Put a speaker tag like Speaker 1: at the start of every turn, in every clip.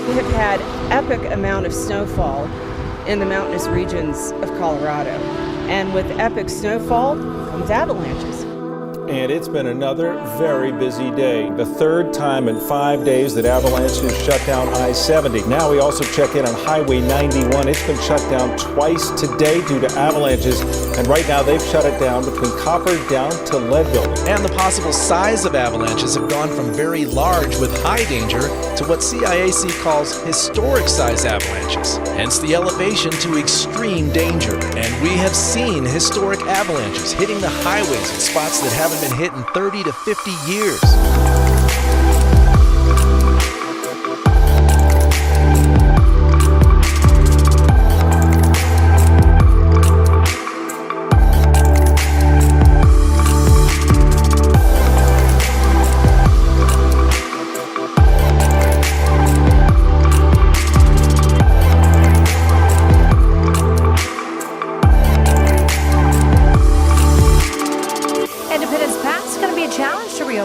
Speaker 1: We have had epic amount of snowfall in the mountainous regions of Colorado. And with epic snowfall comes avalanches.
Speaker 2: And it's been another very busy day. The third time in 5 days that Avalanches shut down I-70. Now we also check in on Highway 91. It's been shut down twice today due to avalanches. And right now they've shut it down between Copper down to Leadville.
Speaker 3: And the possible size of avalanches have gone from very large with high danger to what CAIC calls historic size avalanches. Hence the elevation to extreme danger. And we have seen historic avalanches hitting the highways in spots that haven't been hit in 30 to 50 years.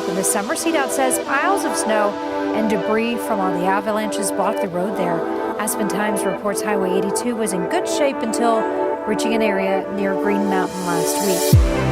Speaker 4: This summer, CDOT says piles of snow and debris from all the avalanches blocked the road there. Aspen Times reports Highway 82 was in good shape until reaching an area near Green Mountain last week.